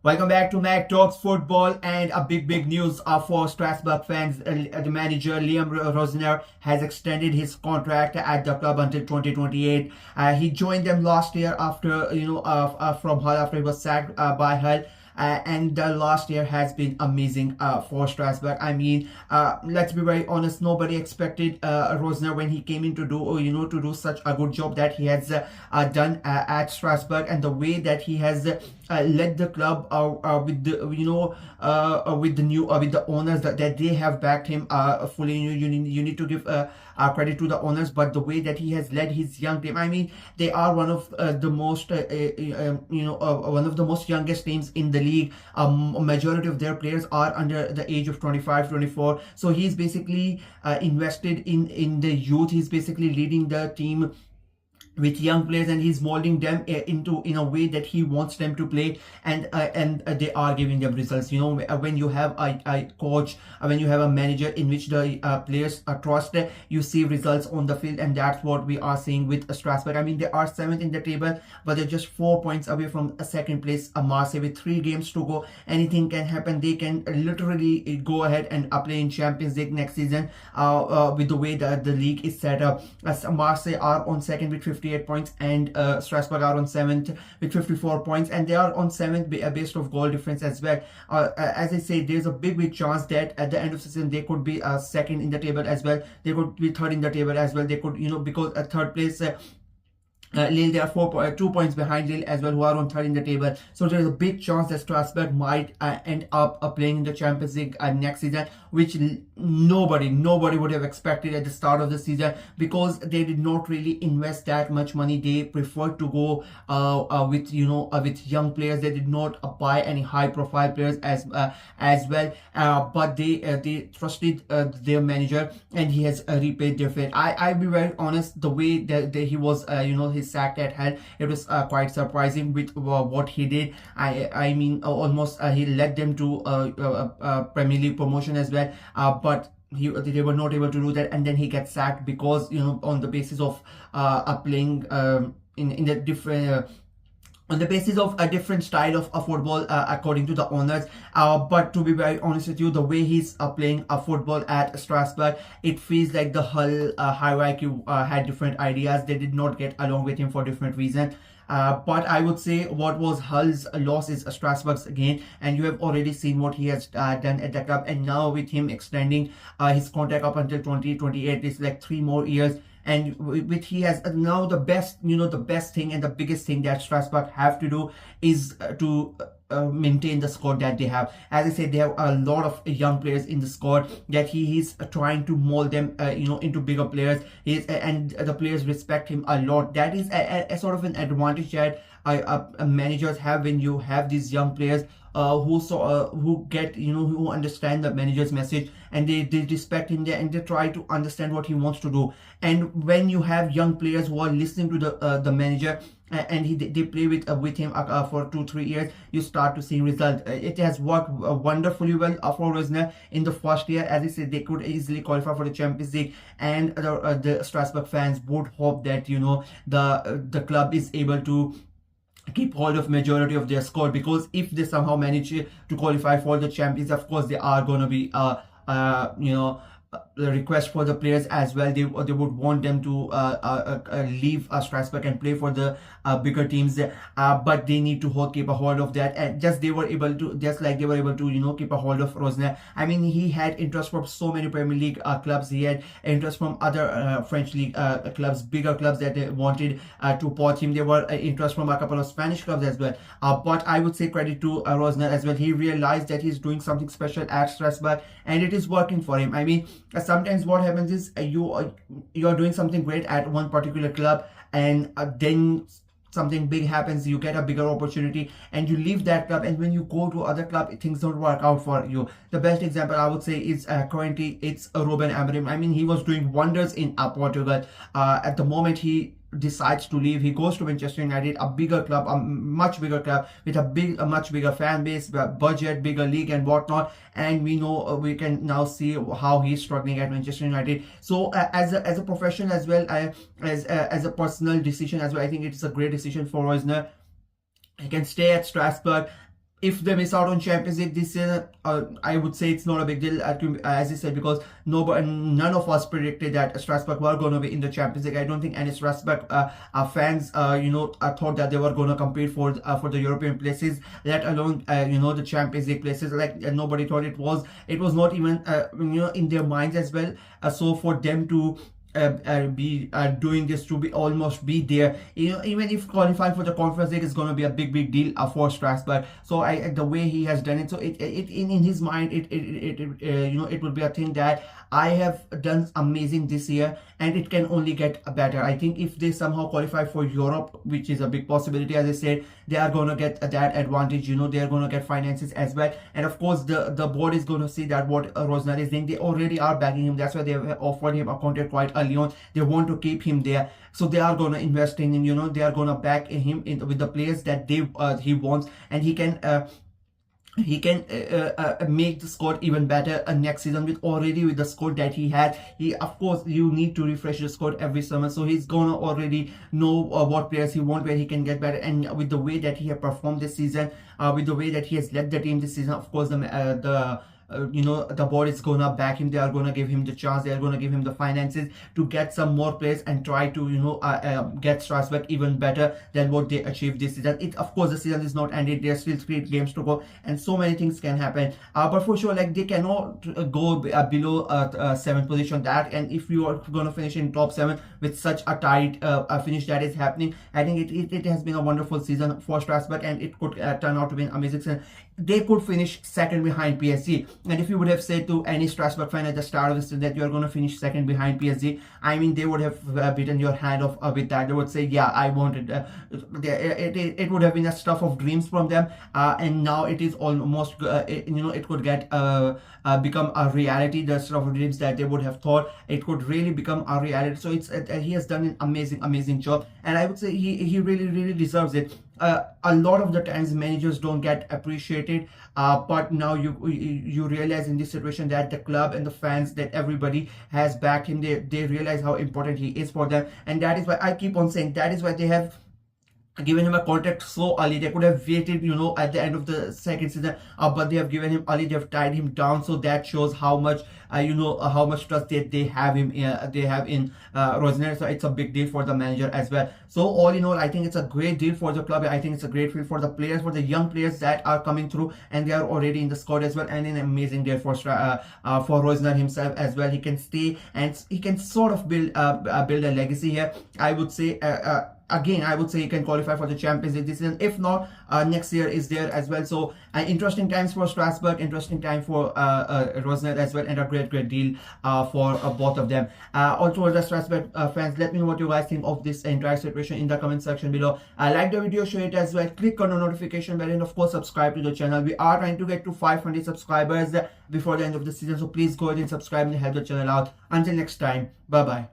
Welcome back to Mac Talks Football, and a big news for Strasbourg fans. The manager Liam Rosenior has extended his contract at the club until 2028. He joined them last year after from Hull, after he was sacked by Hull. And the last year has been amazing for Strasbourg. I mean, let's be very honest. Nobody expected Rosner when he came in to do to do such a good job that he has done at Strasbourg, and the way that he has led the club with the with the owners that they have backed him fully. You need to give credit to the owners, but the way that he has led his young team, I mean, they are one of the most one of the most youngest teams in the league. A majority of their players are under the age of 25, 24. So he's basically invested in the youth. He's basically leading the team with young players, and he's molding them in a way that he wants them to play, and they are giving them results. When you have a coach, when you have a manager in which the players trust, you see results on the field, and that's what we are seeing with Strasbourg. I mean, they are 7th in the table, but they're just 4 points away from a second place, Marseille, with 3 games to go. Anything can happen. They can literally go ahead and play in Champions League next season with the way that the league is set up. As Marseille are on second with 58 points, and Strasbourg are on 7th with 54 points, and they are on 7th based of goal difference as well. As I say, there's a big chance that at the end of the season they could be second in the table as well. They could be third in the table as well. They could, because at third place Lille, they are 2 points behind Lille as well, who are on third in the table. So there is a big chance that Strasbourg might end up playing in the Champions League next season, which nobody would have expected at the start of the season, because they did not really invest that much money. They preferred to go with young players. They did not buy any high profile players as well, but they trusted their manager, and he has repaid their faith. I'll be very honest, the way that he was his sacked at Hull, it was quite surprising with what he did. I mean, almost he led them to Premier League promotion as well, but they were not able to do that, and then he gets sacked because on the basis of playing in the different on the basis of a different style of football, according to the owners. But to be very honest with you, the way he's playing football at Strasbourg, it feels like the Hull hierarchy had different ideas. They did not get along with him for different reasons. But I would say what was Hull's loss is Strasbourg's gain, and you have already seen what he has done at the club. And now with him extending his contract up until 2028, it's like 3 more years. And with he has now the best thing and the biggest thing that Strasbourg have to do is to maintain the squad that they have. As I said, they have a lot of young players in the squad that he is trying to mold them into bigger players. And the players respect him a lot. That is a sort of an advantage that managers have when you have these young players who get who understand the manager's message, and they respect him there, and they try to understand what he wants to do. And when you have young players who are listening to the manager, and they play with him for 2-3 years, you start to see results. It has worked wonderfully well for Rosner in the first year. As I said, they could easily qualify for the Champions League, and the Strasbourg fans would hope that the club is able to keep hold of majority of their squad, because if they somehow manage to qualify for the Champions, of course they are going to be the request for the players as well. They would want them to leave Strasbourg and play for the bigger teams, but they need to keep a hold of that. And just like they were able to keep a hold of Rosner. I mean, he had interest from so many Premier League clubs. He had interest from other French league clubs, bigger clubs that they wanted to poach him. There were interest from a couple of Spanish clubs as well. But I would say credit to Rosner as well. He realized that he's doing something special at Strasbourg, and it is working for him. I mean, sometimes what happens is you are doing something great at one particular club, and then something big happens, you get a bigger opportunity, and you leave that club, and when you go to other club, things don't work out for you. The best example I would say is currently it's Ruben Amorim. I mean, he was doing wonders in Portugal. At the moment he decides to leave, he goes to Manchester United, a bigger club, a much bigger club with a much bigger fan base, budget, bigger league and whatnot, and we can now see how he's struggling at Manchester United. So as a professional as well, as a personal decision as well, I think it's a great decision for Rosner. He can stay at Strasbourg, if they miss out on Champions League this year, I would say it's not a big deal, as I said, because none of us predicted that Strasbourg were going to be in the Champions League. I don't think any Strasbourg fans, thought that they were going to compete for the European places, let alone the Champions League places. Like nobody thought it was. It was not even in their minds as well. So for them to be doing this, to be almost be there, even if qualifying for the Conference League is going to be a big deal for Strasbourg. So the way he has done it, so it in his mind, it will be a thing that I have done amazing this year, and it can only get better. I think if they somehow qualify for Europe, which is a big possibility, as I said, they are going to get that advantage. They are going to get finances as well, and of course the board is going to see that what Rosenior is doing. They already are backing him. That's why they have offered him a contract quite early on. They want to keep him there, so they are going to invest in him. They are going to back him with the players that he wants, and he can make the squad even better next season with the squad that he had. Of course, you need to refresh the squad every summer, so he's gonna already know what players he wants, where he can get better. And with the way that he has performed this season, with the way that he has led the team this season, of course the board is gonna back him. They are gonna give him the chance. They are gonna give him the finances to get some more players and try to get Strasbourg even better than what they achieved this season. Of course, the season is not ended. There's still 3 games to go, and so many things can happen. But for sure, like, they cannot go below 7th position. That, and if you are gonna finish in top 7 with such a tight finish that is happening, I think it has been a wonderful season for Strasbourg, and it could turn out to be an amazing season. They could finish second behind PSG. And if you would have said to any Strasbourg fan at the start of the season that you are going to finish second behind PSG, I mean, they would have bitten your hand off with that. They would say, yeah, I wanted. It would have been a stuff of dreams from them, and now it is almost, it could get become a reality. The stuff of dreams that they would have thought, it could really become a reality. So he has done an amazing job, and I would say he really deserves it. A lot of the times managers don't get appreciated, but now you realize in this situation that the club and the fans, that everybody has backed him. They realize how important he is for them, and that is why I keep on saying, that is why they have given him a contract so early. They could have waited at the end of the second season, but they have given him early. They have tied him down, so that shows how much how much trust they have him they have in Rosenior. So it's a big deal for the manager as well. So all in all, I think it's a great deal for the club. I think it's a great deal for the players, for the young players that are coming through, and they are already in the squad as well, and an amazing deal for Rosenior himself as well. He can stay, and he can sort of build a legacy here, I would say. Again, I would say he can qualify for the Champions League this season. If not, next year is there as well. So interesting times for Strasbourg, interesting time for Rosenior as well, and a great deal for both of them. Also, the Strasbourg fans, let me know what you guys think of this entire situation in the comment section below. Like the video, share it as well, click on the notification bell, and of course subscribe to the channel. We are trying to get to 500 subscribers before the end of the season, so please go ahead and subscribe and help the channel out. Until next time, bye bye.